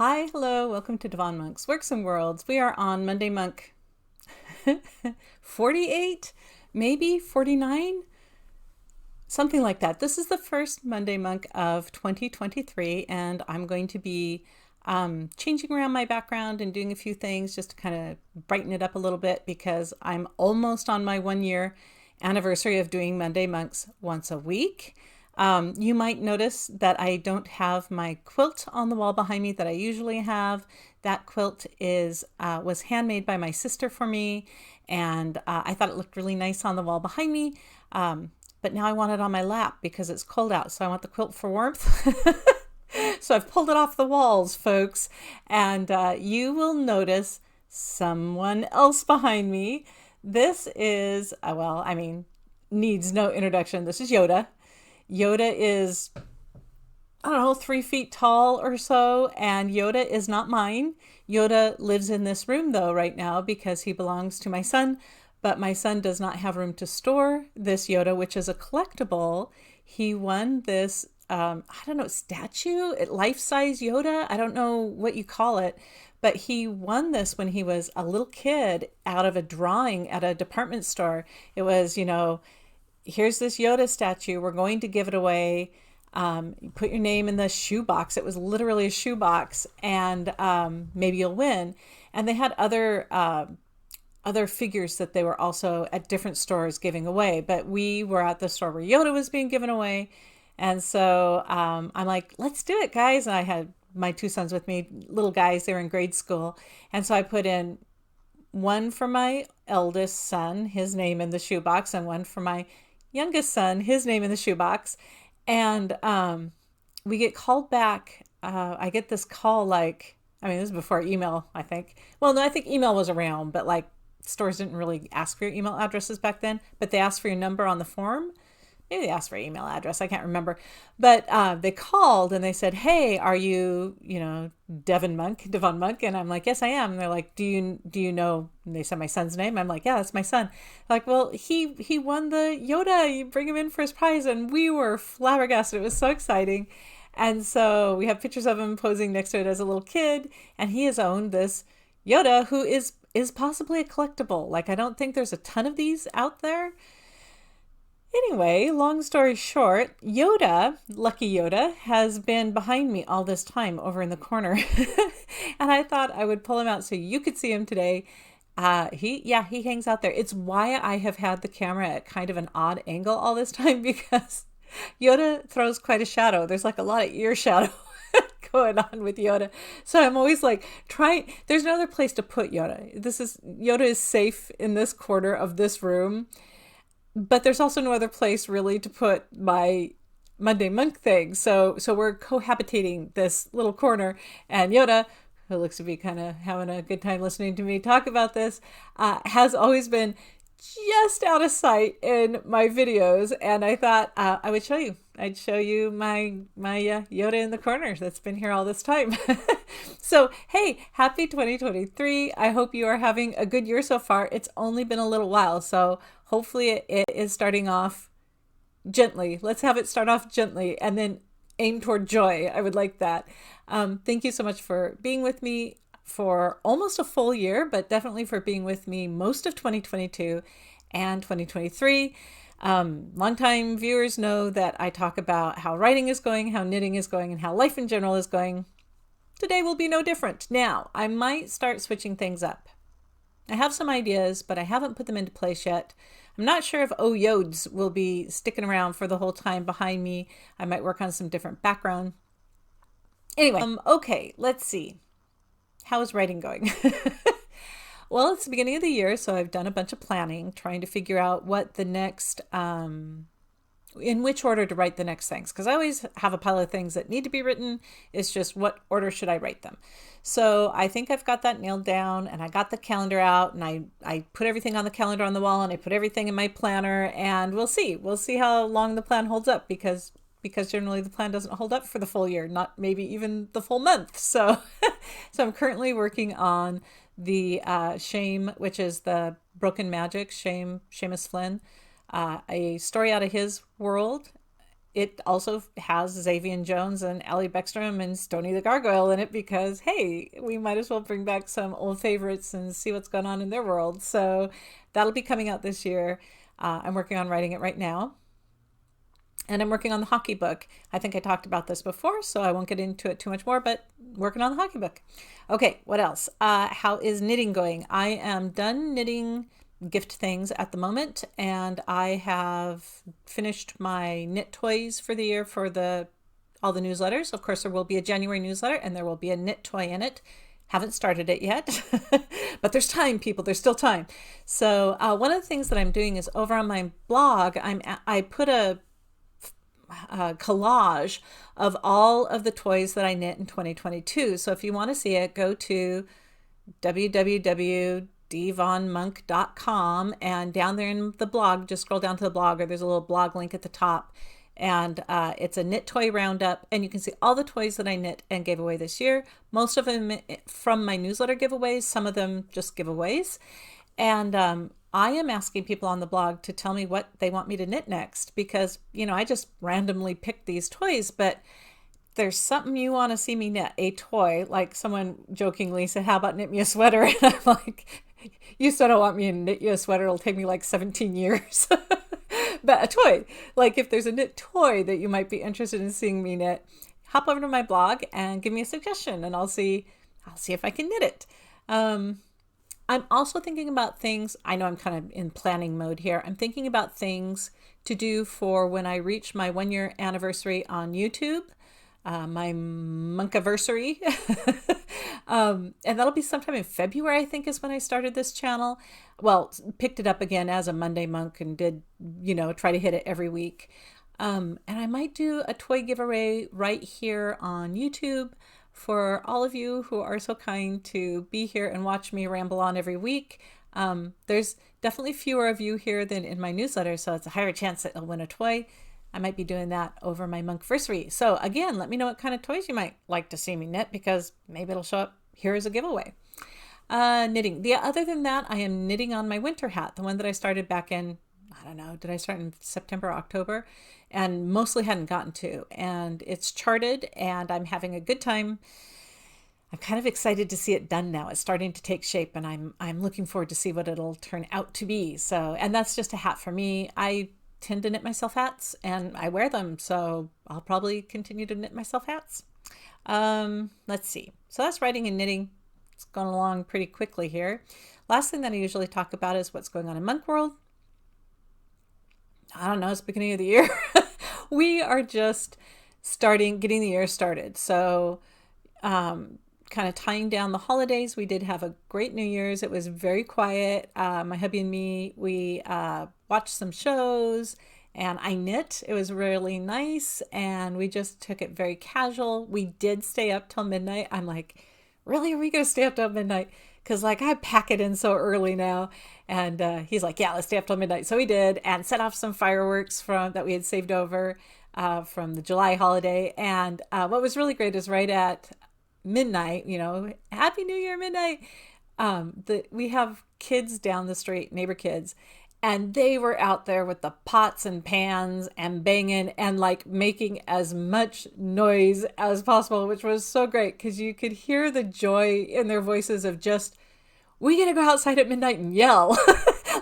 Hi, hello, welcome to Devon Monk's Works and Worlds. We are on Monday Monk 48, maybe 49, something like that. This is the first Monday Monk of 2023, and I'm going to be changing around my background and doing a few things just to kind of brighten it up a little bit because I'm almost on my 1 year anniversary of doing Monday Monks once a week. You might notice that I don't have my quilt on the wall behind me that I usually have. That quilt was handmade by my sister for me, and I thought it looked really nice on the wall behind me. But now I want it on my lap because it's cold out, so I want the quilt for warmth. So I've pulled it off the walls, folks, and you will notice someone else behind me. This is, needs no introduction. This is Yoda. Yoda is, I don't know, 3 feet tall or so, and Yoda is not mine. Yoda lives in this room, though, right now because he belongs to my son, but my son does not have room to store this Yoda, which is a collectible. He won this, statue, life-size Yoda. I don't know what you call it, but he won this when he was a little kid out of a drawing at a department store. It was, here's this Yoda statue. We're going to give it away. You put your name in the shoebox. It was literally a shoebox, and maybe you'll win. And they had other figures that they were also at different stores giving away. But we were at the store where Yoda was being given away. And so I'm like, let's do it, guys. And I had my two sons with me, little guys. They were in grade school. And so I put in one for my eldest son, his name in the shoebox, and one for my youngest son, his name in the shoebox. And we get called back. I get this call this is before email, I think. Well, no, I think email was around, but stores didn't really ask for your email addresses back then, but they asked for your number on the form. Maybe they asked for your email address. I can't remember. But they called and they said, hey, are you, Devon Monk? And I'm like, yes, I am. And they're like, do you know? And they said my son's name. I'm like, yeah, that's my son. They're like, well, he won the Yoda. You bring him in for his prize. And we were flabbergasted. It was so exciting. And so we have pictures of him posing next to it as a little kid. And he has owned this Yoda, who is possibly a collectible. I don't think there's a ton of these out there. Anyway, long story short, Yoda, lucky Yoda, has been behind me all this time over in the corner. And I thought I would pull him out so you could see him today. He hangs out there. It's why I have had the camera at kind of an odd angle all this time because Yoda throws quite a shadow. There's a lot of ear shadow going on with Yoda. So I'm always there's no other place to put Yoda. Yoda is safe in this corner of this room. But there's also no other place really to put my Monday Monk thing. So we're cohabitating this little corner. And Yoda, who looks to be kind of having a good time listening to me talk about this, has always been just out of sight in my videos. And I thought I would show you. I'd show you my Yoda in the corner that's been here all this time. So, hey, happy 2023. I hope you are having a good year so far. It's only been a little while, so hopefully it is starting off gently. Let's have it start off gently and then aim toward joy. I would like that. Thank you so much for being with me for almost a full year, but definitely for being with me most of 2022 and 2023. Longtime viewers know that I talk about how writing is going, how knitting is going, and how life in general is going. Today will be no different. Now, I might start switching things up. I have some ideas, but I haven't put them into place yet. I'm not sure if Yods will be sticking around for the whole time behind me. I might work on some different background. Anyway, okay, let's see. How is writing going? Well, it's the beginning of the year, so I've done a bunch of planning, trying to figure out what the next, in which order to write the next things. Because I always have a pile of things that need to be written. It's just what order should I write them? So I think I've got that nailed down, and I got the calendar out, and I put everything on the calendar on the wall, and I put everything in my planner, and we'll see. We'll see how long the plan holds up because generally the plan doesn't hold up for the full year, not maybe even the full month. So, so I'm currently working on the Shame, which is the Broken Magic, Seamus Flynn, a story out of his world it also has Xavier Jones and Ellie Beckstrom and Stony the Gargoyle in it because, hey, we might as well bring back some old favorites and see what's going on in their world. So that'll be coming out this year. I'm working on writing it right now. And I'm working on the hockey book. I think I talked about this before, so I won't get into it too much more, but working on the hockey book. Okay, what else? How is knitting going? I am done knitting gift things at the moment, and I have finished my knit toys for the year for all the newsletters. Of course, there will be a January newsletter, and there will be a knit toy in it. Haven't started it yet, but there's time, people. There's still time. So one of the things that I'm doing is over on my blog, I put a collage of all of the toys that I knit in 2022. So if you want to see it, go to www.devonmonk.com, and down there in the blog, just scroll down to the blog, or there's a little blog link at the top, and it's a knit toy roundup, and you can see all the toys that I knit and gave away this year. Most of them from my newsletter giveaways, some of them just giveaways. And I am asking people on the blog to tell me what they want me to knit next, because, I just randomly picked these toys, but there's something you want to see me knit, a toy, like someone jokingly said, how about knit me a sweater? And I'm like, you still don't want me to knit you a sweater. It'll take me like 17 years. But a toy, like if there's a knit toy that you might be interested in seeing me knit, hop over to my blog and give me a suggestion, and I'll see if I can knit it. I'm also thinking about things, I know I'm kind of in planning mode here. I'm thinking about things to do for when I reach my 1-year anniversary on YouTube, my monkiversary. And that'll be sometime in February, I think, is when I started this channel. Well, picked it up again as a Monday Monk and did, try to hit it every week. And I might do a toy giveaway right here on YouTube for all of you who are so kind to be here and watch me ramble on every week. There's definitely fewer of you here than in my newsletter, so it's a higher chance that I'll win a toy. I might be doing that over my Monkversary. So again, let me know what kind of toys you might like to see me knit, because maybe it'll show up here as a giveaway. Knitting. Other than that, I am knitting on my winter hat, the one that I started back in, I don't know, did I start in September, October? And mostly hadn't gotten to. And it's charted, and I'm having a good time. I'm kind of excited to see it done now. It's starting to take shape, and I'm looking forward to see what it'll turn out to be. So, and that's just a hat for me. I tend to knit myself hats, and I wear them, so I'll probably continue to knit myself hats. Let's see. So that's writing and knitting. It's gone along pretty quickly here. Last thing that I usually talk about is what's going on in Monk World. I don't know, it's the beginning of the year. We are just getting the year started. So kind of tying down the holidays. We did have a great New Year's. It was very quiet. My hubby and me, we watched some shows, and I knit. It was really nice, and we just took it very casual. We did stay up till midnight. I'm like, really? Are we going to stay up till midnight? Because I pack it in so early now. And he's like, yeah, let's stay up till midnight. So we did, and set off some fireworks that we had saved over from the July holiday. And what was really great is right at midnight, Happy New Year midnight. We have kids down the street, neighbor kids, and they were out there with the pots and pans and banging and making as much noise as possible, which was so great because you could hear the joy in their voices of just, we get to go outside at midnight and yell.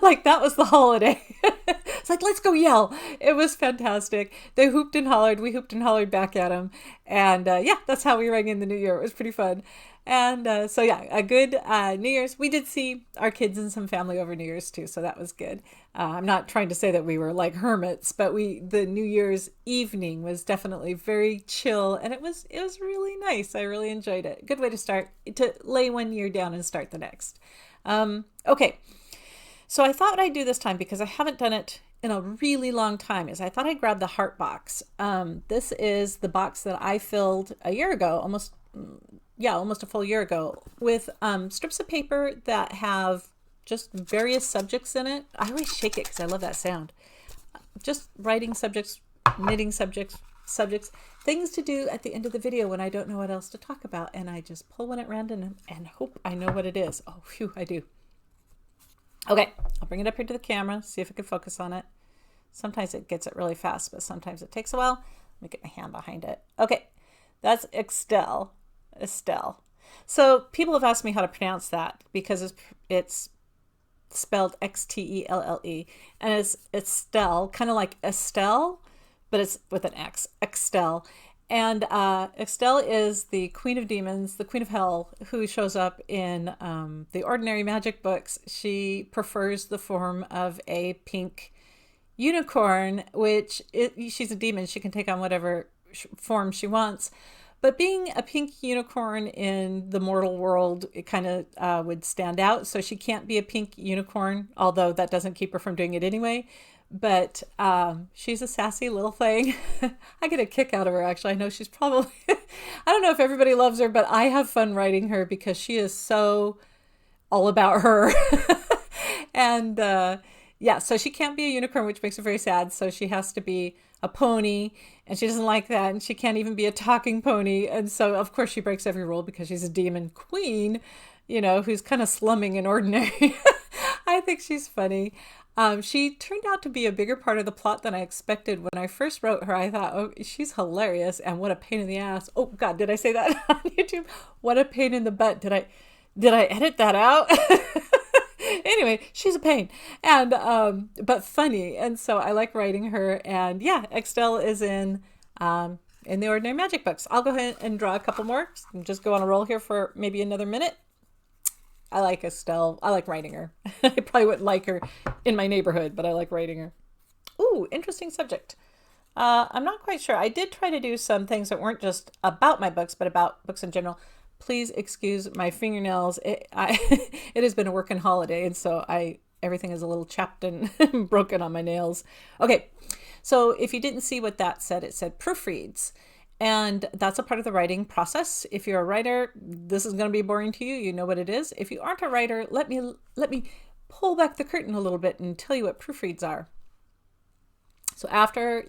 That was the holiday. It's let's go yell. It was fantastic. They hooped and hollered. We hooped and hollered back at them. And that's how we rang in the new year. It was pretty fun. And a good New Year's. We did see our kids and some family over New Year's too, so that was good. I'm not trying to say that we were like hermits, but the New Year's evening was definitely very chill, and it was really nice. I really enjoyed it. Good way to lay one year down and start the next. Okay, so I thought what I'd do this time, because I haven't done it in a really long time, is I thought I'd grab the heart box. This is the box that I filled a year ago, almost a full year ago, with strips of paper that have just various subjects in it. I always shake it because I love that sound. Just writing subjects, knitting subjects, things to do at the end of the video when I don't know what else to talk about, and I just pull one at random and hope I know what it is. Oh, phew, I do. Okay, I'll bring it up here to the camera, see if I can focus on it. Sometimes it gets it really fast, but sometimes it takes a while. Let me get my hand behind it. Okay, that's Estelle. Estelle. So people have asked me how to pronounce that because it's spelled Xtelle, and it's Estelle, kind of like Estelle, but it's with an X. Estelle. And Estelle is the queen of demons, the queen of hell, who shows up in the ordinary magic books. She prefers the form of a pink unicorn, she's a demon. She can take on whatever form she wants. But being a pink unicorn in the mortal world, it kind of would stand out. So she can't be a pink unicorn, although that doesn't keep her from doing it anyway. But she's a sassy little thing. I get a kick out of her, actually. I know she's probably, I don't know if everybody loves her, but I have fun writing her because she is so all about her. And yeah, so she can't be a unicorn, which makes her very sad. So she has to be a pony, and she doesn't like that. And she can't even be a talking pony. And so, of course, she breaks every rule because she's a demon queen, who's kind of slumming and ordinary. I think she's funny. She turned out to be a bigger part of the plot than I expected. When I first wrote her, I thought, oh, she's hilarious, and what a pain in the ass. Oh, God, did I say that on YouTube? What a pain in the butt. Did I edit that out? Anyway, she's a pain, and but funny, and so I like writing her. And yeah, Estelle is in the Ordinary Magic books. I'll go ahead and draw a couple more. Just go on a roll here for maybe another minute. I like Estelle. I like writing her. I probably wouldn't like her in my neighborhood, but I like writing her. Ooh, interesting subject. I'm not quite sure. I did try to do some things that weren't just about my books, but about books in general. Please excuse my fingernails. It has been a working holiday, and so everything is a little chapped and broken on my nails. Okay, so if you didn't see what that said, it said proofreads. And that's a part of the writing process. If you're a writer, this is going to be boring to you. You know what it is. If you aren't a writer, let me pull back the curtain a little bit and tell you what proofreads are. So after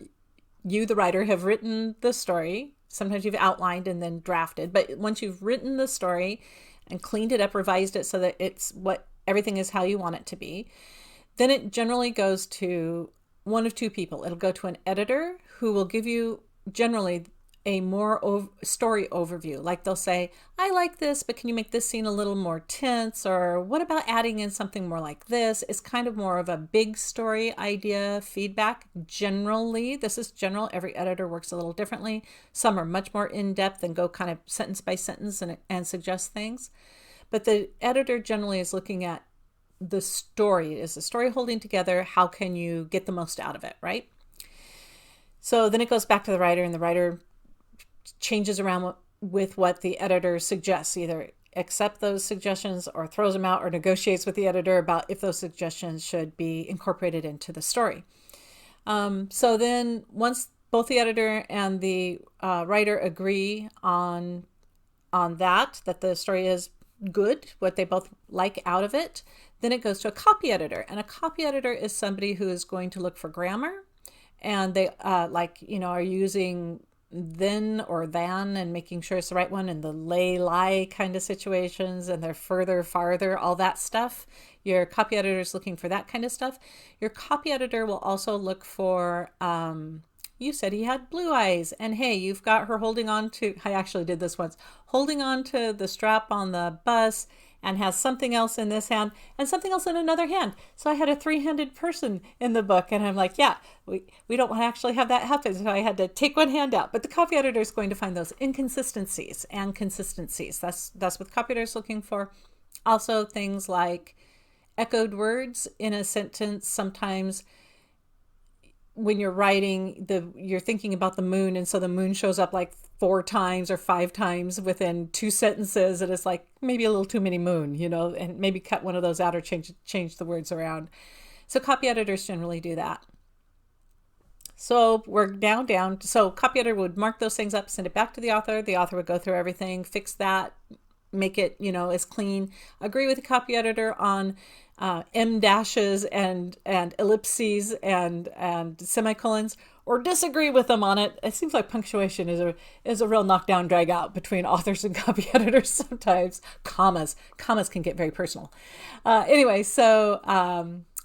you, the writer, have written the story, sometimes you've outlined and then drafted, but once you've written the story and cleaned it up, revised it so that everything is how you want it to be, then it generally goes to one of two people. It'll go to an editor who will give you generally a more story overview. Like they'll say, I like this, but can you make this scene a little more tense? Or what about adding in something more like this? It's kind of more of a big story idea feedback. Generally, this is general. Every editor works a little differently. Some are much more in-depth and go kind of sentence by sentence and suggest things. But the editor generally is looking at the story. Is the story holding together? How can you get the most out of it, right? So then it goes back to the writer, and the writer changes around with what the editor suggests, either accept those suggestions or throws them out or negotiates with the editor about if those suggestions should be incorporated into the story. So then once both the editor and the writer agree on that the story is good, what they both like out of it, then it goes to a copy editor. And a copy editor is somebody who is going to look for grammar, and they are using then or than and making sure it's the right one, and the lie kind of situations, and they're farther, all that stuff. Your copy editor is looking for that kind of stuff. Your copy editor will also look for, you said he had blue eyes, and hey, you've got her holding on to, I actually did this once, holding on to the strap on the bus, and has something else in this hand and something else in another hand. So I had a three-handed person in the book, and I'm like, yeah, we don't want to actually have that happen. So I had to take one hand out. But the copy editor is going to find those inconsistencies and consistencies. That's what copy editor is looking for. Also things like echoed words in a sentence. Sometimes when you're writing, you're thinking about the moon, and so the moon shows up like 4 times or 5 times within 2 sentences, and it's like maybe a little too many moon, and maybe cut one of those out or change the words around. So copy editors generally do that. So we're now down. So copy editor would mark those things up, send it back to the author. The author would go through everything, fix that, make it, as clean. Agree with the copy editor on M dashes and ellipses and semicolons, or disagree with them on it. It seems like punctuation is a real knockdown drag out between authors and copy editors sometimes. Commas can get very personal. Anyway, so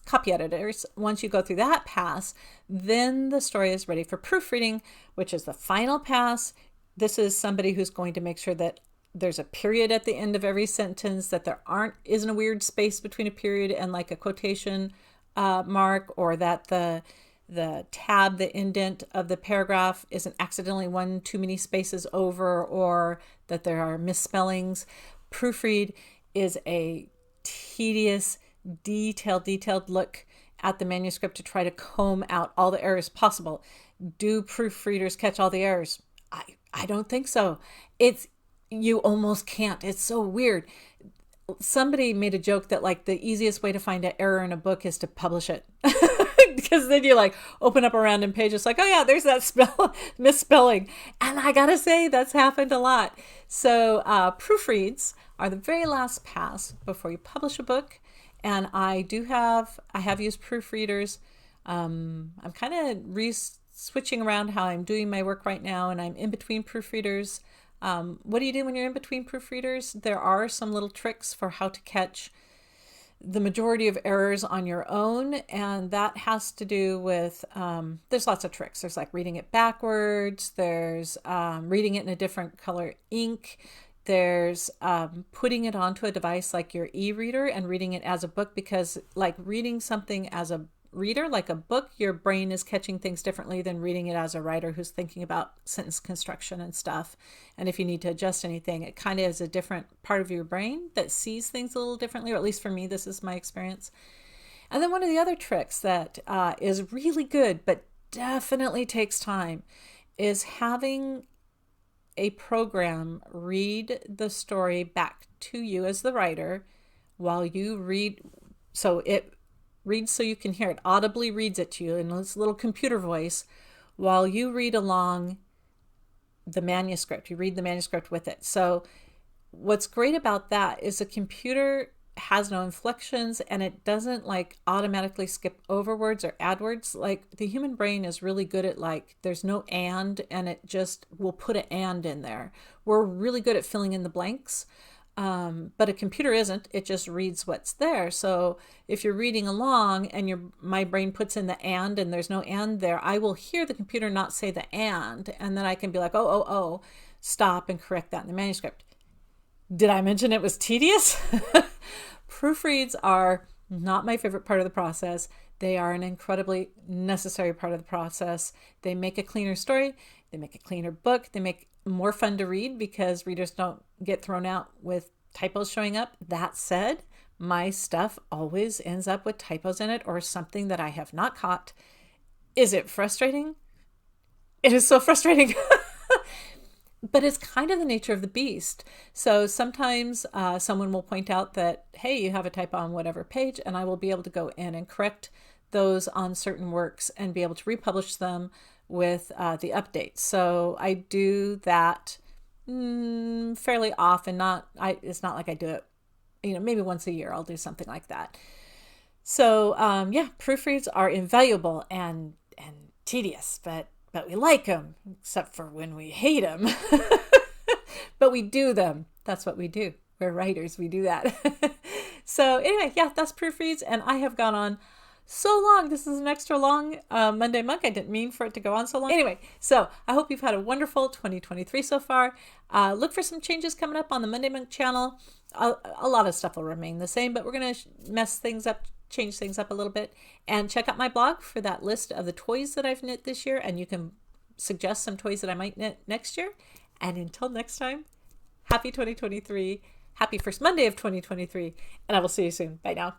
copy editors. Once you go through that pass, then the story is ready for proofreading, which is the final pass. This is somebody who's going to make sure that there's a period at the end of every sentence, that there isn't a weird space between a period and like a quotation mark, or that the tab, the indent of the paragraph isn't accidentally one too many spaces over, or that there are misspellings. Proofread is a tedious, detailed look at the manuscript to try to comb out all the errors possible. Do proofreaders catch all the errors? I don't think so. You almost can't. It's so weird. Somebody made a joke that like the easiest way to find an error in a book is to publish it. Because then you like open up a random page. It's like, oh yeah, there's that misspelling. And I gotta say, that's happened a lot. So proofreads are the very last pass before you publish a book. And I have used proofreaders. I'm kind of switching around how I'm doing my work right now, and I'm in between proofreaders. What do you do when you're in between proofreaders? There are some little tricks for how to catch the majority of errors on your own, and that has to do with, there's lots of tricks. There's like reading it backwards, there's reading it in a different color ink, there's putting it onto a device like your e-reader and reading it as a book, because like reading something as a reader, like a book, your brain is catching things differently than reading it as a writer who's thinking about sentence construction and stuff. And if you need to adjust anything, it kind of is a different part of your brain that sees things a little differently, or at least for me, this is my experience. And then one of the other tricks that is really good, but definitely takes time, is having a program read the story back to you as the writer while you read. So it reads so you can hear it, audibly reads it to you in this little computer voice while you read along the manuscript. You read the manuscript with it. So what's great about that is the computer has no inflections, and it doesn't like automatically skip over words or add words. Like the human brain is really good at like, there's no and it just will put an and in there. We're really good at filling in the blanks. But a computer isn't. It just reads what's there. So if you're reading along and my brain puts in the and there's no and there, I will hear the computer not say the and then I can be like, oh, stop and correct that in the manuscript. Did I mention it was tedious? Proofreads are not my favorite part of the process. They are an incredibly necessary part of the process. They make a cleaner story. They make a cleaner book. They make more fun to read because readers don't get thrown out with typos showing up. That said, my stuff always ends up with typos in it or something that I have not caught. Is it frustrating? It is so frustrating. But it's kind of the nature of the beast. So sometimes someone will point out that, hey, you have a typo on whatever page, and I will be able to go in and correct those on certain works and be able to republish them with the updates. So I do that fairly often. It's not like I do it, maybe once a year I'll do something like that. So yeah, proofreads are invaluable and tedious, but we like them, except for when we hate them. But we do them. That's what we do. We're writers. We do that. So anyway, yeah, that's proofreads, and I have gone on so long. This is an extra long Monday Monk. I didn't mean for it to go on so long. Anyway, so I hope you've had a wonderful 2023 so far. Look for some changes coming up on the Monday Monk channel. A lot of stuff will remain the same, but we're going to mess things up, change things up a little bit. And check out my blog for that list of the toys that I've knit this year, and you can suggest some toys that I might knit next year. And until next time, happy 2023, happy first Monday of 2023, and I will see you soon. Bye now.